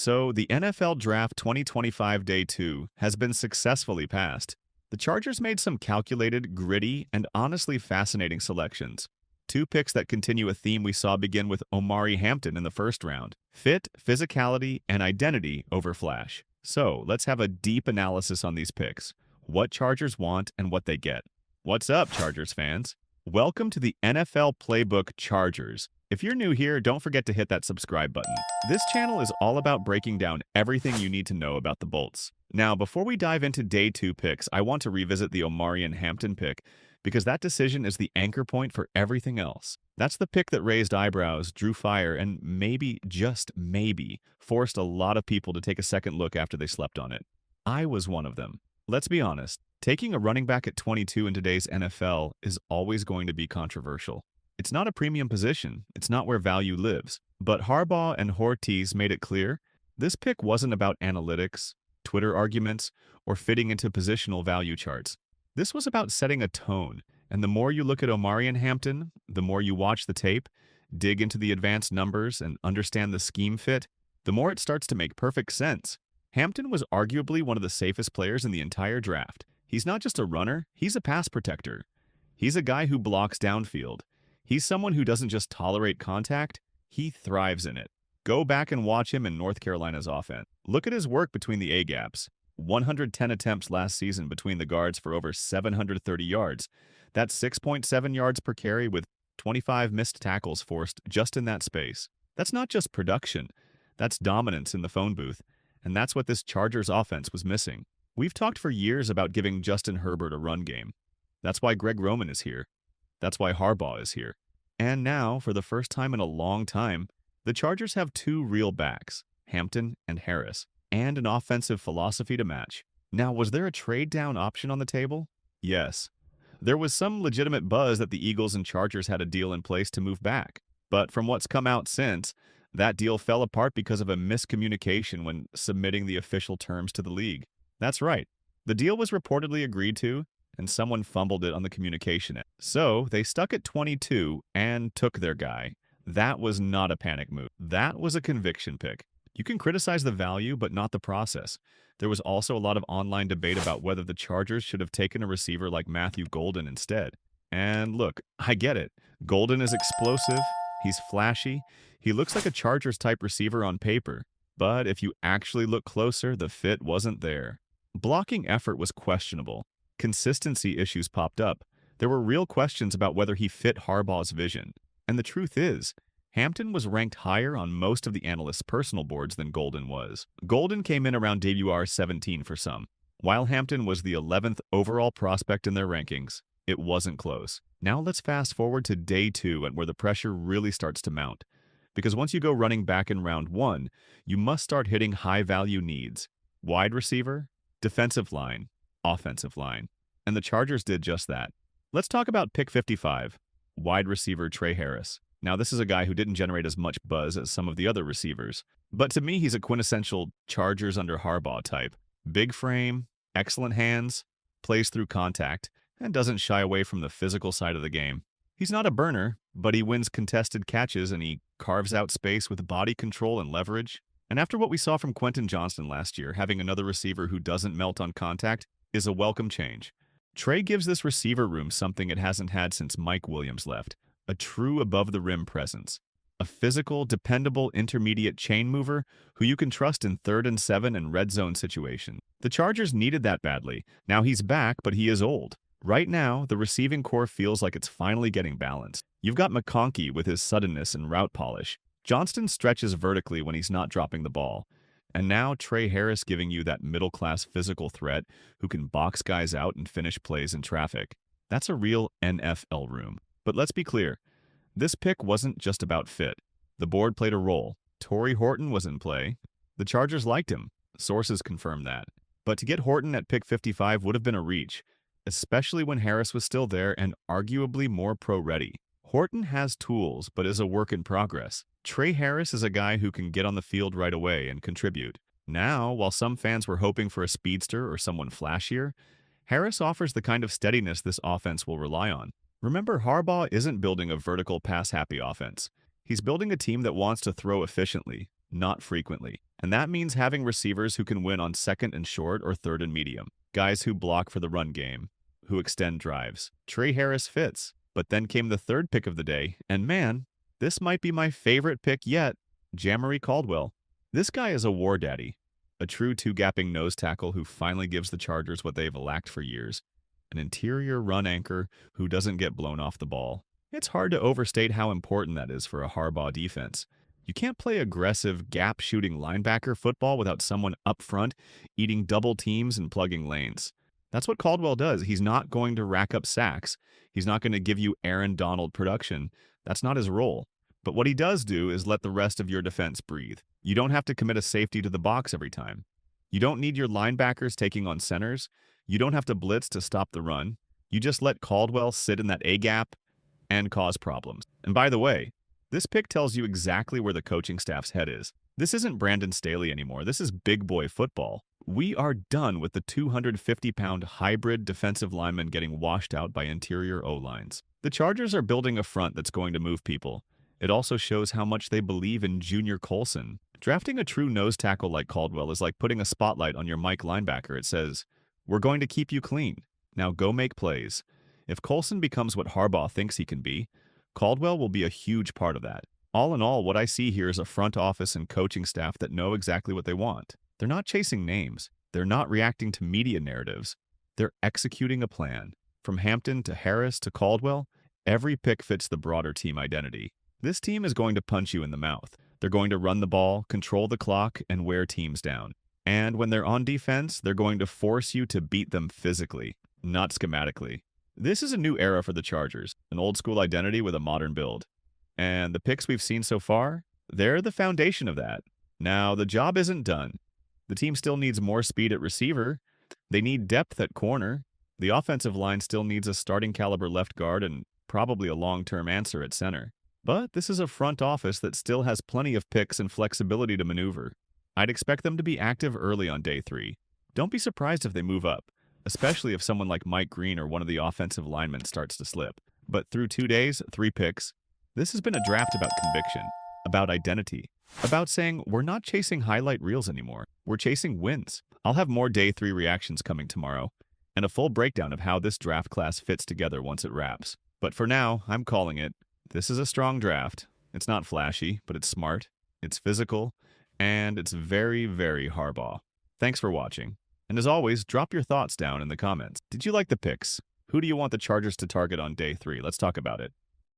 So, the NFL Draft 2025 Day 2 has been successfully passed. The Chargers made some calculated, gritty, and honestly fascinating selections. Two picks that continue a theme we saw begin with Omarion Hampton in the first round. Fit, physicality, and identity over flash. So, let's have a deep analysis on these picks. What Chargers want and what they get. What's up, Chargers fans? Welcome to the NFL Playbook Chargers. If you're new here, don't forget to hit that subscribe button. This channel is all about breaking down everything you need to know about the Bolts. Now, before we dive into Day 2 picks, I want to revisit the Omarion Hampton pick because that decision is the anchor point for everything else. That's the pick that raised eyebrows, drew fire, and maybe, just maybe, forced a lot of people to take a second look after they slept on it. I was one of them. Let's be honest, taking a running back at 22 in today's NFL is always going to be controversial. It's not a premium position, it's not where value lives. But Harbaugh and Hortiz made it clear, this pick wasn't about analytics, Twitter arguments, or fitting into positional value charts. This was about setting a tone, and the more you look at Omarion Hampton, the more you watch the tape, dig into the advanced numbers, and understand the scheme fit, the more it starts to make perfect sense. Hampton was arguably one of the safest players in the entire draft. He's not just a runner, he's a pass protector. He's a guy who blocks downfield. He's someone who doesn't just tolerate contact, he thrives in it. Go back and watch him in North Carolina's offense. Look at his work between the A-gaps. 110 attempts last season between the guards for over 730 yards. That's 6.7 yards per carry with 25 missed tackles forced just in that space. That's not just production, that's dominance in the phone booth. And that's what this Chargers offense was missing. We've talked for years about giving Justin Herbert a run game. That's why Greg Roman is here. That's why Harbaugh is here. And now, for the first time in a long time, the Chargers have two real backs, Hampton and Harris, and an offensive philosophy to match. Now, was there a trade-down option on the table? Yes. There was some legitimate buzz that the Eagles and Chargers had a deal in place to move back. But from what's come out since, that deal fell apart because of a miscommunication when submitting the official terms to the league. That's right. The deal was reportedly agreed to, and someone fumbled it on the communication end. So they stuck at 22 and took their guy. That was not a panic move. That was a conviction pick. You can criticize the value, but not the process. There was also a lot of online debate about whether the Chargers should have taken a receiver like Matthew Golden instead. And look, I get it. Golden is explosive, he's flashy, he looks like a Chargers-type receiver on paper. But if you actually look closer, the fit wasn't there. Blocking effort was questionable. Consistency issues popped up. There were real questions about whether he fit Harbaugh's vision. And the truth is, Hampton was ranked higher on most of the analysts' personal boards than Golden was. Golden came in around WR 17 for some. While Hampton was the 11th overall prospect in their rankings, it wasn't close. Now let's fast forward to Day 2 and where the pressure really starts to mount. Because once you go running back in round 1, you must start hitting high-value needs. Wide receiver, defensive line, offensive line. And the Chargers did just that. Let's talk about pick 55, wide receiver Tre Harris. Now, this is a guy who didn't generate as much buzz as some of the other receivers. But to me, he's a quintessential Chargers under Harbaugh type. Big frame, excellent hands, plays through contact, and doesn't shy away from the physical side of the game. He's not a burner, but he wins contested catches and he carves out space with body control and leverage. And after what we saw from Quentin Johnston last year, having another receiver who doesn't melt on contact is a welcome change. Tre gives this receiver room something it hasn't had since Mike Williams left. A true above-the-rim presence. A physical, dependable, intermediate chain mover who you can trust in 3rd and 7 and red zone situations. The Chargers needed that badly. Now he's back, but he is old. Right now, the receiving core feels like it's finally getting balanced. You've got McConkey with his suddenness and route polish. Johnston stretches vertically when he's not dropping the ball. And now Tre Harris giving you that middle-class physical threat who can box guys out and finish plays in traffic. That's a real NFL room. But let's be clear, this pick wasn't just about fit. The board played a role. Tory Horton was in play. The Chargers liked him. Sources confirm that. But to get Horton at pick 55 would have been a reach, especially when Harris was still there and arguably more pro-ready. Horton has tools, but is a work in progress. Tre Harris is a guy who can get on the field right away and contribute. Now, while some fans were hoping for a speedster or someone flashier, Harris offers the kind of steadiness this offense will rely on. Remember, Harbaugh isn't building a vertical pass-happy offense. He's building a team that wants to throw efficiently, Not frequently. And that means having receivers who can win on second and short or third and medium. Guys who block for the run game, who extend drives. Tre Harris fits. But then came the third pick of the day, and man, this might be my favorite pick yet, Jamaree Caldwell. This guy is a war daddy, a true two-gapping nose tackle who finally gives the Chargers what they've lacked for years, an interior run anchor who doesn't get blown off the ball. It's hard to overstate how important that is for a Harbaugh defense. You can't play aggressive, gap-shooting linebacker football without someone up front eating double teams and plugging lanes. That's what Caldwell does. He's not going to rack up sacks. He's not going to give you Aaron Donald production. That's not his role. But what he does do is let the rest of your defense breathe. You don't have to commit a safety to the box every time. You don't need your linebackers taking on centers. You don't have to blitz to stop the run. You just let Caldwell sit in that A-gap and cause problems. And by the way, this pick tells you exactly where the coaching staff's head is. This isn't Brandon Staley anymore. This is big boy football. We are done with the 250-pound hybrid defensive lineman getting washed out by interior O-lines. The Chargers are building a front that's going to move people. It also shows how much they believe in Junior Colson. Drafting a true nose tackle like Caldwell is like putting a spotlight on your Mike linebacker. It says, we're going to keep you clean. Now go make plays. If Colson becomes what Harbaugh thinks he can be, Caldwell will be a huge part of that. All in all, what I see here is a front office and coaching staff that know exactly what they want. They're not chasing names. They're not reacting to media narratives. They're executing a plan. From Hampton to Harris to Caldwell, every pick fits the broader team identity. This team is going to punch you in the mouth. They're going to run the ball, control the clock, and wear teams down. And when they're on defense, they're going to force you to beat them physically, not schematically. This is a new era for the Chargers, an old-school identity with a modern build. And the picks we've seen so far, they're the foundation of that. Now, the job isn't done. The team still needs more speed at receiver. They need depth at corner. The offensive line still needs a starting caliber left guard and probably a long-term answer at center. But this is a front office that still has plenty of picks and flexibility to maneuver. I'd expect them to be active early on day 3. Don't be surprised if they move up, especially if someone like Mike Green or one of the offensive linemen starts to slip. But through 2 days, 3 picks, this has been a draft about conviction, about identity, about saying we're not chasing highlight reels anymore. We're chasing wins. I'll have more day 3 reactions coming tomorrow, and a full breakdown of how this draft class fits together once it wraps. But for now, I'm calling it. This is a strong draft. It's not flashy, but it's smart, it's physical, and it's very, very Harbaugh. Thanks for watching. And as always, drop your thoughts down in the comments. Did you like the picks? Who do you want the Chargers to target on day 3? Let's talk about it.